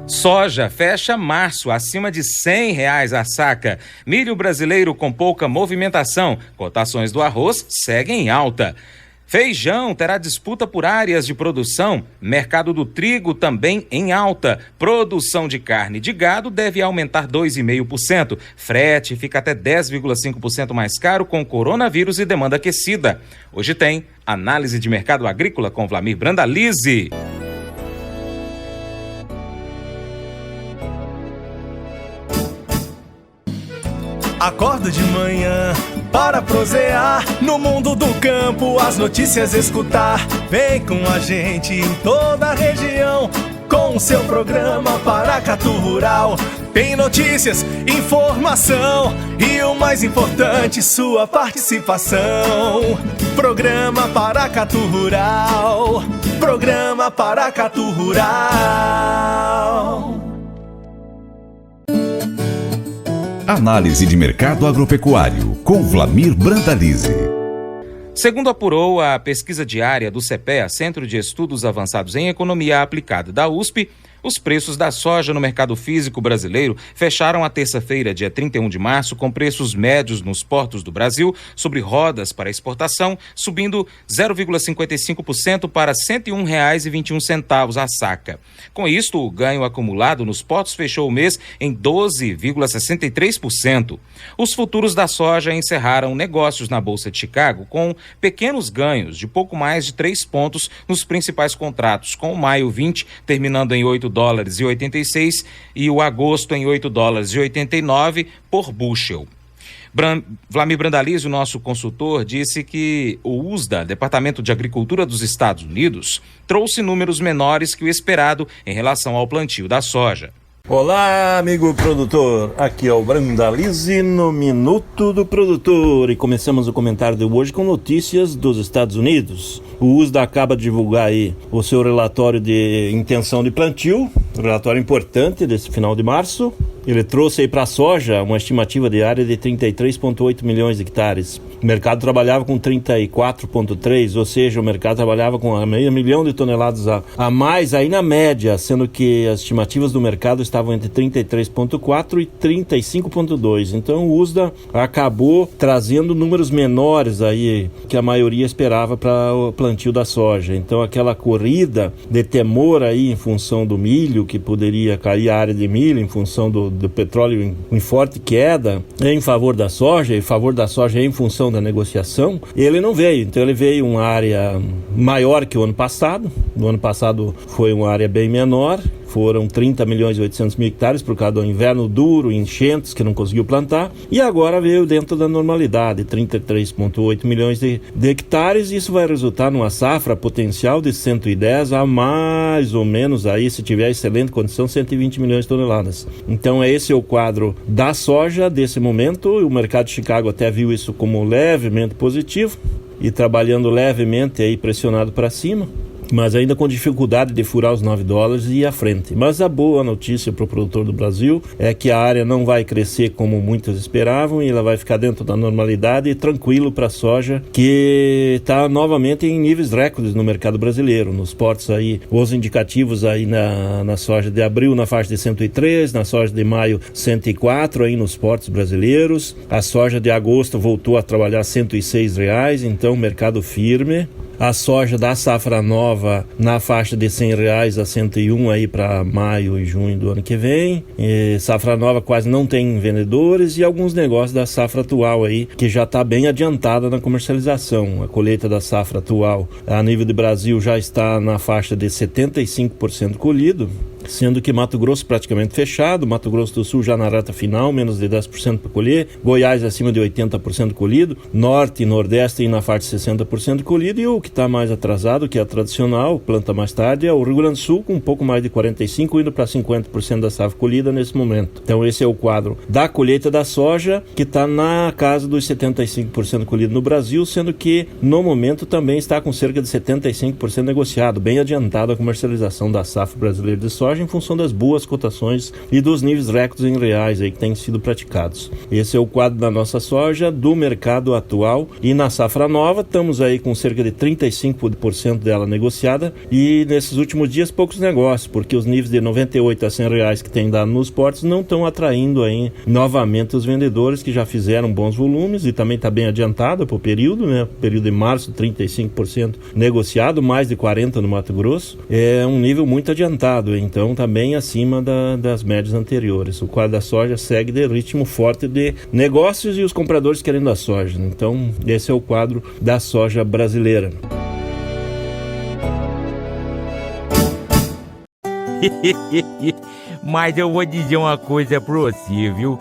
Soja fecha março acima de R$100 a saca. Milho brasileiro com pouca movimentação. Cotações do arroz seguem em alta. Feijão terá disputa por áreas de produção. Mercado do trigo também em alta. Produção de carne de gado deve aumentar 2,5%. Frete fica até 10,5% mais caro com coronavírus e demanda aquecida. Hoje tem análise de mercado agrícola com Vlamir Brandalize. Acordo de manhã para prosear no mundo do campo, as notícias escutar. Vem com a gente em toda a região com o seu programa Paracatu Rural. Tem notícias, informação e o mais importante, sua participação. Programa Paracatu Rural. Programa Paracatu Rural. Análise de mercado agropecuário, com Vlamir Brandalize. Segundo apurou a pesquisa diária do CEPEA, Centro de Estudos Avançados em Economia Aplicada da USP, os preços da soja no mercado físico brasileiro fecharam a terça-feira, dia 31 de março, com preços médios nos portos do Brasil sobre rodas para exportação, subindo 0,55% para R$ 101,21 a saca. Com isto, o ganho acumulado nos portos fechou o mês em 12,63%. Os futuros da soja encerraram negócios na Bolsa de Chicago com pequenos ganhos de pouco mais de 3 pontos nos principais contratos, com o maio 20 terminando em $8,86 e o agosto em $8,89 por bushel. Vlamir Brandalize, o nosso consultor, disse que o USDA, Departamento de Agricultura dos Estados Unidos, trouxe números menores que o esperado em relação ao plantio da soja. Olá, amigo produtor, aqui é o Brandalize no Minuto do Produtor e começamos o comentário de hoje com notícias dos Estados Unidos. O USDA acaba de divulgar aí o seu relatório de intenção de plantio, um relatório importante desse final de março. Ele trouxe aí para a soja uma estimativa de área de 33,8 milhões de hectares. O mercado trabalhava com 34,3, ou seja, o mercado trabalhava com 500 mil de toneladas a mais aí na média, sendo que as estimativas do mercado estavam entre 33,4 e 35,2. Então o USDA acabou trazendo números menores aí que a maioria esperava para o plantio da soja. Então aquela corrida de temor aí em função do milho, que poderia cair a área de milho em função do petróleo em forte queda em favor da soja, em favor da soja em função da negociação, ele não veio. Então ele veio uma área maior que o ano passado. No ano passado foi uma área bem menor, foram 30 milhões e 800 mil hectares por causa do inverno duro, enchentes que não conseguiu plantar, e agora veio dentro da normalidade, 33,8 milhões de hectares. Isso vai resultar numa safra potencial de 110 a mais ou menos, aí se tiver excelente condição, 120 milhões de toneladas. Então esse é o quadro da soja desse momento. O mercado de Chicago até viu isso como levemente positivo e trabalhando levemente aí pressionado para cima, mas ainda com dificuldade de furar os $9 e ir à frente. Mas a boa notícia para o produtor do Brasil é que a área não vai crescer como muitos esperavam e ela vai ficar dentro da normalidade e tranquilo para a soja, que está novamente em níveis recordes no mercado brasileiro. Nos portos aí, os indicativos aí na soja de abril na faixa de 103, na soja de maio 104 aí nos portos brasileiros. A soja de agosto voltou a trabalhar R$106, então mercado firme. A soja da safra nova na faixa de R$100 a 101 aí para maio e junho do ano que vem. E safra nova quase não tem vendedores, e alguns negócios da safra atual aí que já está bem adiantada na comercialização. A colheita da safra atual a nível de Brasil já está na faixa de 75% colhido, sendo que Mato Grosso praticamente fechado, Mato Grosso do Sul já na reta final, menos de 10% para colher, Goiás acima de 80% colhido, Norte e Nordeste aí na faixa de 60% colhido, e o que está mais atrasado, que é a tradicional, planta mais tarde, é o Rio Grande do Sul, com um pouco mais de 45%, indo para 50% da safra colhida nesse momento. Então esse é o quadro da colheita da soja, que está na casa dos 75% colhido no Brasil, sendo que no momento também está com cerca de 75% negociado, bem adiantada a comercialização da safra brasileira de soja, soja em função das boas cotações e dos níveis recordes em reais aí que têm sido praticados. Esse é o quadro da nossa soja, do mercado atual, e na safra nova estamos aí com cerca de 35% dela negociada, e nesses últimos dias poucos negócios, porque os níveis de 98 a 100 reais que tem dado nos portos não estão atraindo aí novamente os vendedores que já fizeram bons volumes, e também está bem adiantado para o período, né? Período de março, 35% negociado, mais de 40% no Mato Grosso, é um nível muito adiantado, então está bem acima das médias anteriores. O quadro da soja segue de ritmo forte de negócios e os compradores querendo a soja, então esse é o quadro da soja brasileira. Mas eu vou dizer uma coisa pra você, viu?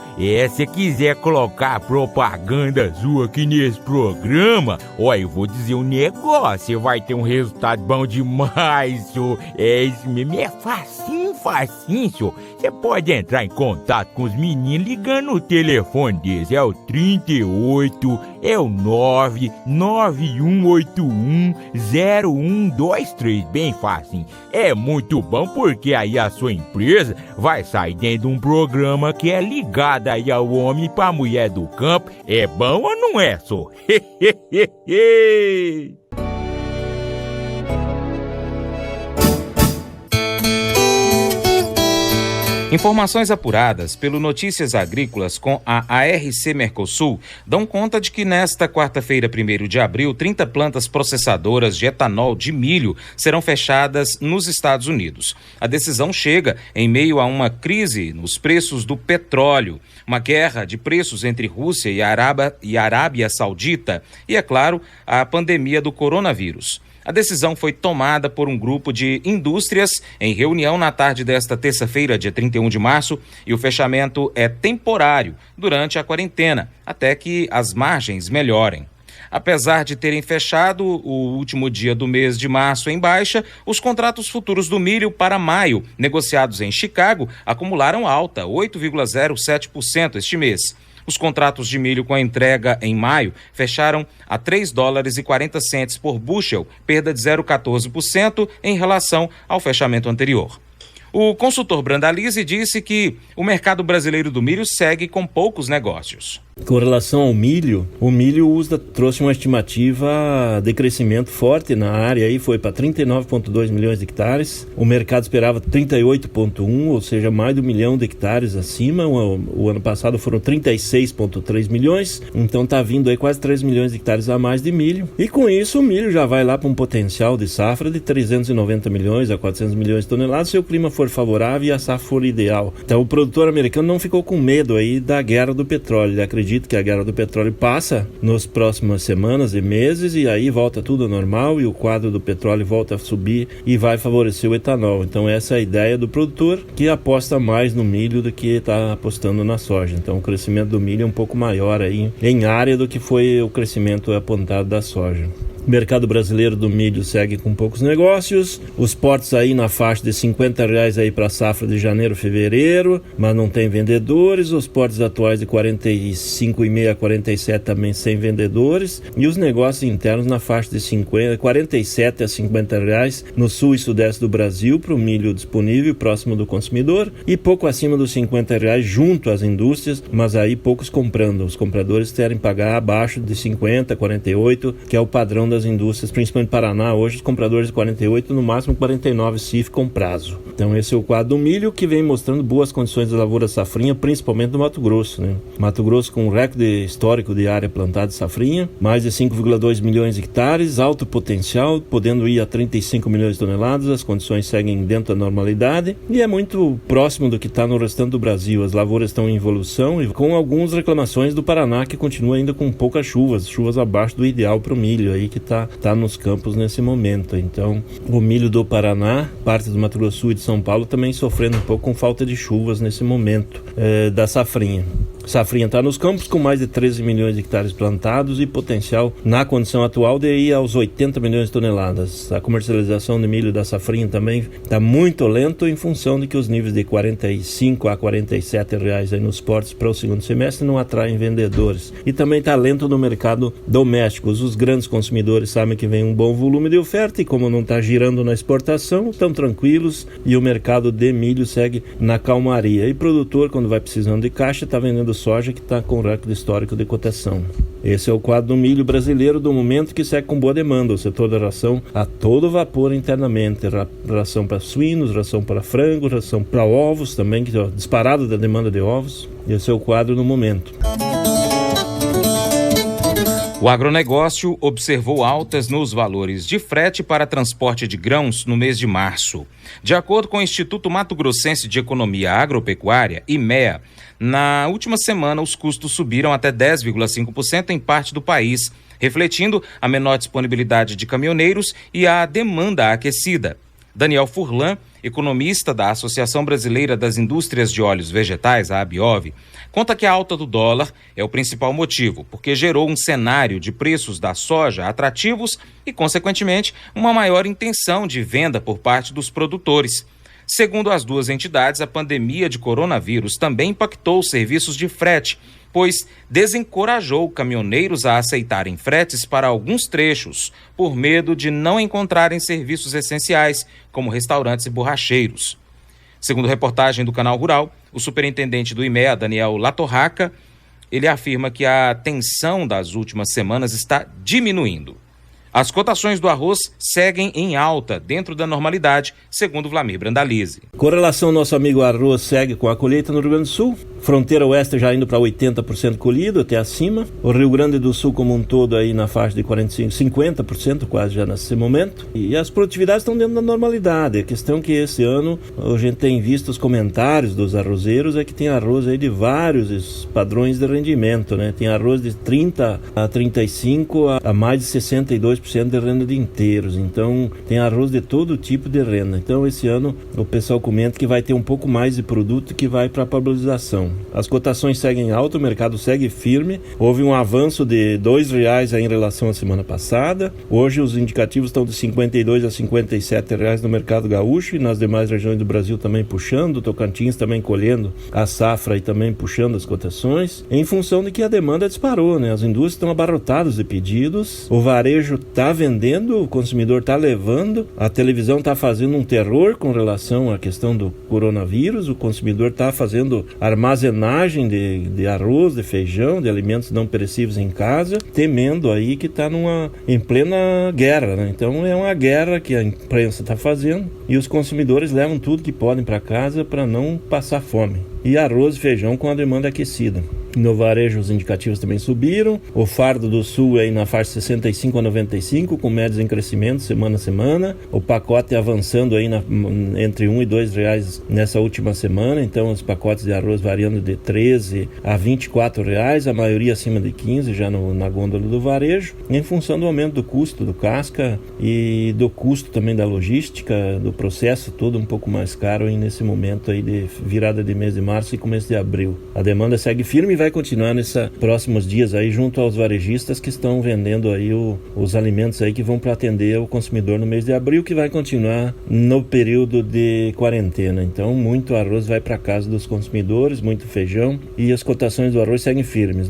Se quiser colocar propaganda sua aqui nesse programa, olha, eu vou dizer um negócio, você vai ter um resultado bom demais, senhor. Isso mesmo, é facinho, senhor. Você pode entrar em contato com os meninos ligando no telefone deles, é o 38, é o 991810123, bem facinho. É muito bom porque aí a sua empresa vai sair dentro de um programa que é ligado aí ao homem para a mulher do campo. É bom ou não é, só? Informações apuradas pelo Notícias Agrícolas com a ARC Mercosul dão conta de que nesta quarta-feira, 1º de abril, 30 plantas processadoras de etanol de milho serão fechadas nos Estados Unidos. A decisão chega em meio a uma crise nos preços do petróleo, uma guerra de preços entre Rússia e Arábia Saudita e, é claro, a pandemia do coronavírus. A decisão foi tomada por um grupo de indústrias em reunião na tarde desta terça-feira, dia 31 de março, e o fechamento é temporário durante a quarentena, até que as margens melhorem. Apesar de terem fechado o último dia do mês de março em baixa, os contratos futuros do milho para maio, negociados em Chicago, acumularam alta, 8,07% este mês. Os contratos de milho com a entrega em maio fecharam a $3,40 por bushel, perda de 0,14% em relação ao fechamento anterior. O consultor Brandalize disse que o mercado brasileiro do milho segue com poucos negócios. Com relação ao milho, o milho USDA trouxe uma estimativa de crescimento forte na área, aí foi para 39,2 milhões de hectares. O mercado esperava 38,1, ou seja, mais de 1 milhão de hectares acima. O ano passado foram 36,3 milhões, então está vindo aí quase 3 milhões de hectares a mais de milho. E com isso o milho já vai lá para um potencial de safra de 390 milhões a 400 milhões de toneladas se o clima for favorável e a safra for ideal. Então o produtor americano não ficou com medo aí da guerra do petróleo. Ele acredito que a guerra do petróleo passa nas próximas semanas e meses e aí volta tudo ao normal e o quadro do petróleo volta a subir e vai favorecer o etanol. Então essa é a ideia do produtor, que aposta mais no milho do que está apostando na soja. Então o crescimento do milho é um pouco maior aí em área do que foi o crescimento apontado da soja. O mercado brasileiro do milho segue com poucos negócios, os portos aí na faixa de R$50 aí para a safra de janeiro, fevereiro, mas não tem vendedores, os portos atuais de 45,5 a 47 também sem vendedores, e os negócios internos na faixa de 47 a R$50 no sul e sudeste do Brasil para o milho disponível próximo do consumidor, e pouco acima dos R$50 junto às indústrias, mas aí poucos comprando, os compradores querem pagar abaixo de 50, 48, que é o padrão das indústrias, principalmente Paraná. Hoje os compradores de 48, no máximo 49 CIF com prazo. Então esse é o quadro do milho, que vem mostrando boas condições de lavoura safrinha, principalmente no Mato Grosso, né? Mato Grosso com um recorde histórico de área plantada de safrinha, mais de 5,2 milhões de hectares, alto potencial, podendo ir a 35 milhões de toneladas, as condições seguem dentro da normalidade e é muito próximo do que está no restante do Brasil. As lavouras estão em evolução e com algumas reclamações do Paraná, que continua ainda com poucas chuvas abaixo do ideal para o milho aí, que tá nos campos nesse momento. Então o milho do Paraná, parte do Mato Grosso e de São Paulo também sofrendo um pouco com falta de chuvas nesse momento da safrinha. Safrinha está nos campos com mais de 13 milhões de hectares plantados e potencial na condição atual de ir aos 80 milhões de toneladas. A comercialização de milho da safrinha também está muito lento em função de que os níveis de 45 a 47 reais aí nos portos para o segundo semestre não atraem vendedores. E também está lento no mercado doméstico. Os grandes consumidores sabem que vem um bom volume de oferta e como não está girando na exportação, estão tranquilos e o mercado de milho segue na calmaria. E o produtor, quando vai precisando de caixa, está vendendo soja que está com recorde histórico de cotação. Esse é o quadro do milho brasileiro do momento, que segue com boa demanda. O setor da ração a todo vapor internamente. Ração para suínos, ração para frango, ração para ovos também, que é disparado da demanda de ovos. Esse é o quadro no momento. O agronegócio observou altas nos valores de frete para transporte de grãos no mês de março. De acordo com o Instituto Mato Grossense de Economia Agropecuária, IMEA, na última semana os custos subiram até 10,5% em parte do país, refletindo a menor disponibilidade de caminhoneiros e a demanda aquecida. Daniel Furlan, economista da Associação Brasileira das Indústrias de Óleos Vegetais, a ABIOV, conta que a alta do dólar é o principal motivo, porque gerou um cenário de preços da soja atrativos e, consequentemente, uma maior intenção de venda por parte dos produtores. Segundo as duas entidades, a pandemia de coronavírus também impactou os serviços de frete, pois desencorajou caminhoneiros a aceitarem fretes para alguns trechos, por medo de não encontrarem serviços essenciais, como restaurantes e borracheiros. Segundo reportagem do Canal Rural, o superintendente do IMEA, Daniel Latorraca, ele afirma que a tensão das últimas semanas está diminuindo. As cotações do arroz seguem em alta, dentro da normalidade, segundo Vlamir Brandalize. Com relação ao nosso amigo arroz, segue com a colheita no Rio Grande do Sul. Fronteira oeste já indo para 80% colhido, até acima. O Rio Grande do Sul como um todo aí na faixa de 50% quase já nesse momento. E as produtividades estão dentro da normalidade. A questão é que esse ano a gente tem visto os comentários dos arrozeiros, é que tem arroz aí de vários padrões de rendimento, né? Tem arroz de 30 a 35 a mais de 62% de renda de inteiros. Então tem arroz de todo tipo de renda. Então esse ano o pessoal comenta que vai ter um pouco mais de produto que vai para a pulverização. As cotações seguem alta, o mercado segue firme. Houve um avanço de R$2 em relação à semana passada. Hoje os indicativos estão de R$52 a R$57 no mercado gaúcho e nas demais regiões do Brasil também puxando. Tocantins também colhendo a safra e também puxando as cotações, em função de que a demanda disparou, né? As indústrias estão abarrotadas de pedidos, o varejo está vendendo, o consumidor está levando, a televisão está fazendo um terror com relação à questão do coronavírus, o consumidor está fazendo armazenagem de arroz, de feijão, de alimentos não perecíveis em casa, temendo aí que está em plena guerra, né? Então é uma guerra que a imprensa está fazendo e os consumidores levam tudo que podem para casa para não passar fome. E arroz e feijão com a demanda aquecida. No varejo os indicativos também subiram. O fardo do sul aí na faixa 65 a 95, com médios em crescimento semana a semana. O pacote avançando aí entre R$1 e R$2 nessa última semana. Então os pacotes de arroz variando de 13 a R$24, a maioria acima de 15 já na gôndola do varejo, em função do aumento do custo do casca e do custo também da logística, do processo todo um pouco mais caro aí nesse momento aí de virada de mês de março e começo de abril. A demanda segue firme e vai continuar nesses próximos dias aí junto aos varejistas que estão vendendo aí os alimentos aí que vão para atender o consumidor no mês de abril, que vai continuar no período de quarentena. Então muito arroz vai para casa dos consumidores, muito feijão, e as cotações do arroz seguem firmes.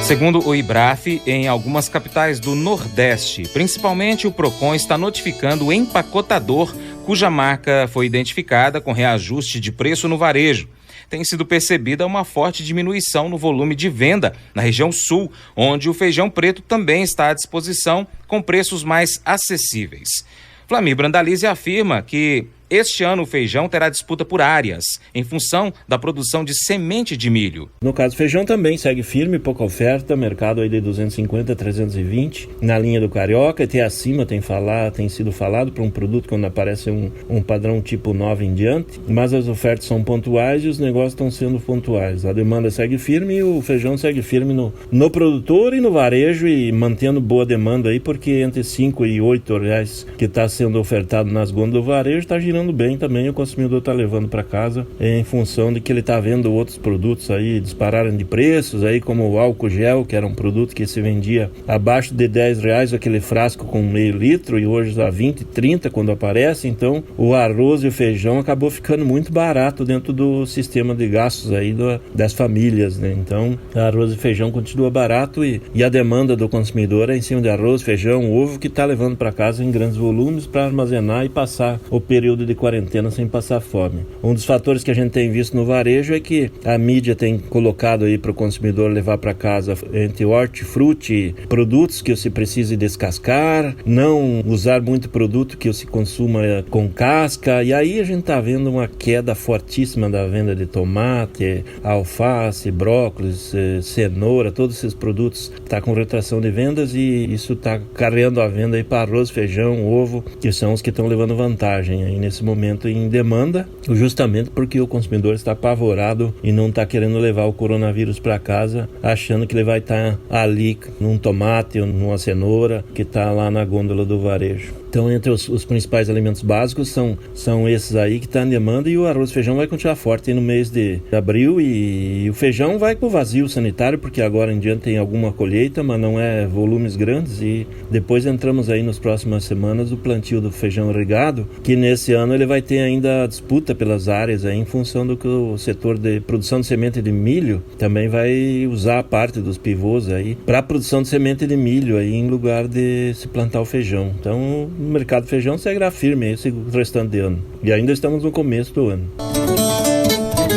Segundo o IBRAF, em algumas capitais do Nordeste, principalmente o PROCON está notificando o empacotador cuja marca foi identificada com reajuste de preço no varejo. Tem sido percebida uma forte diminuição no volume de venda na região sul, onde o feijão preto também está à disposição com preços mais acessíveis. Vlamir Brandalize afirma que este ano o feijão terá disputa por áreas, em função da produção de semente de milho. No caso, o feijão também segue firme, pouca oferta, mercado aí de 250 a 320, na linha do Carioca, até acima tem sido falado para um produto quando aparece um padrão tipo 9 em diante, mas as ofertas são pontuais e os negócios estão sendo pontuais. A demanda segue firme e o feijão segue firme no produtor e no varejo e mantendo boa demanda aí, porque entre 5 e 8 reais que está sendo ofertado nas gôndolas do varejo está girando funcionando bem também, o consumidor está levando para casa em função de que ele está vendo outros produtos aí dispararem de preços, aí como o álcool gel, que era um produto que se vendia abaixo de R$10, aquele frasco com meio litro, e hoje está 20, 30 quando aparece. Então o arroz e o feijão acabou ficando muito barato dentro do sistema de gastos aí das famílias, né? Então arroz e feijão continua barato e a demanda do consumidor é em cima de arroz, feijão, ovo, que está levando para casa em grandes volumes para armazenar e passar o período de quarentena sem passar fome. Um dos fatores que a gente tem visto no varejo é que a mídia tem colocado aí para o consumidor levar para casa entre hortifruti, produtos que você precise descascar, não usar muito produto que você consuma com casca, e aí a gente está vendo uma queda fortíssima da venda de tomate, alface, brócolis, cenoura, todos esses produtos está com retração de vendas, e isso está carregando a venda aí para arroz, feijão, ovo, que são os que estão levando vantagem aí nesse momento em demanda, justamente porque o consumidor está apavorado e não está querendo levar o coronavírus para casa, achando que ele vai estar ali num tomate ou numa cenoura que está lá na gôndola do varejo. Então, entre os principais alimentos básicos são esses aí que estão em demanda, e o arroz e feijão vai continuar forte aí no mês de abril, e o feijão vai com vazio sanitário, porque agora em diante tem alguma colheita, mas não é volumes grandes, e depois entramos aí nas próximas semanas o plantio do feijão irrigado, que nesse ano ele vai ter ainda a disputa pelas áreas aí, em função do que o setor de produção de semente de milho também vai usar a parte dos pivôs aí para a produção de semente de milho aí, em lugar de se plantar o feijão. Então o mercado de feijão seguirá firme esse restante de ano. E ainda estamos no começo do ano.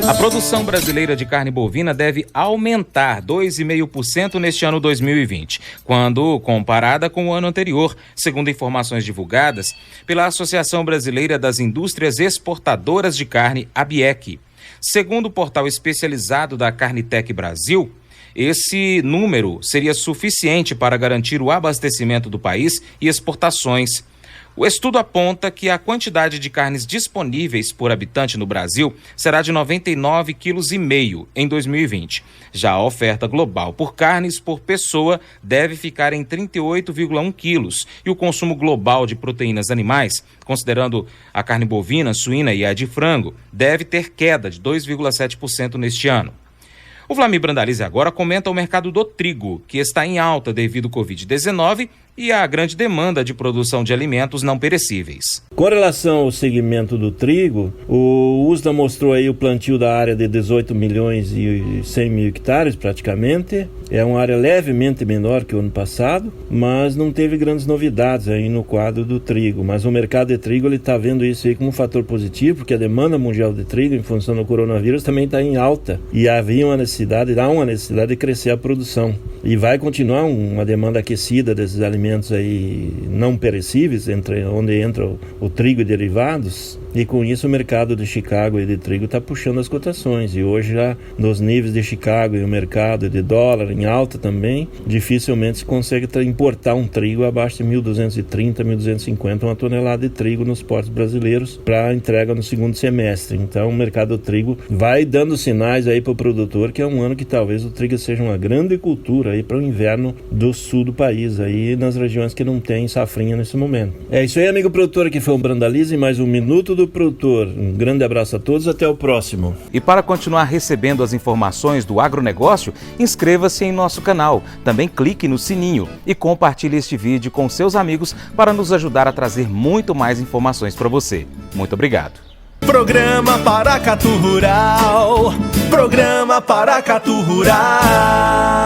A produção brasileira de carne bovina deve aumentar 2,5% neste ano 2020, quando comparada com o ano anterior, segundo informações divulgadas pela Associação Brasileira das Indústrias Exportadoras de Carne, ABIEC. Segundo o portal especializado da Carnitec Brasil, esse número seria suficiente para garantir o abastecimento do país e exportações. O estudo aponta que a quantidade de carnes disponíveis por habitante no Brasil será de 99,5 kg em 2020. Já a oferta global por carnes por pessoa deve ficar em 38,1 quilos, e o consumo global de proteínas animais, considerando a carne bovina, suína e a de frango, deve ter queda de 2,7% neste ano. O Vlamir Brandalize agora comenta o mercado do trigo, que está em alta devido ao Covid-19 e à grande demanda de produção de alimentos não perecíveis. Com relação ao segmento do trigo, o USDA mostrou aí o plantio da área de 18 milhões e 100 mil hectares praticamente. É uma área levemente menor que o ano passado, mas não teve grandes novidades aí no quadro do trigo. Mas o mercado de trigo está vendo isso aí como um fator positivo, porque a demanda mundial de trigo, em função do coronavírus, também está em alta. E há uma necessidade de crescer a produção. E vai continuar uma demanda aquecida desses alimentos aí não perecíveis, onde entra o trigo e derivados, e com isso o mercado de Chicago e de trigo está puxando as cotações, e hoje já nos níveis de Chicago e o mercado de dólar em alta também, dificilmente se consegue importar um trigo abaixo de 1.230, 1.250 uma tonelada de trigo nos portos brasileiros para entrega no segundo semestre. Então o mercado do trigo vai dando sinais aí para o produtor que é um ano que talvez o trigo seja uma grande cultura aí para o inverno do sul do país, aí nas regiões que não tem safrinha nesse momento. É isso aí, amigo produtor, aqui foi o Brandalize, mais um Minuto do Produtor. Um grande abraço a todos, até o próximo. E para continuar recebendo as informações do agronegócio, inscreva-se em nosso canal. Também clique no sininho e compartilhe este vídeo com seus amigos para nos ajudar a trazer muito mais informações para você. Muito obrigado. Programa Paracatu Rural. Programa Paracatu Rural.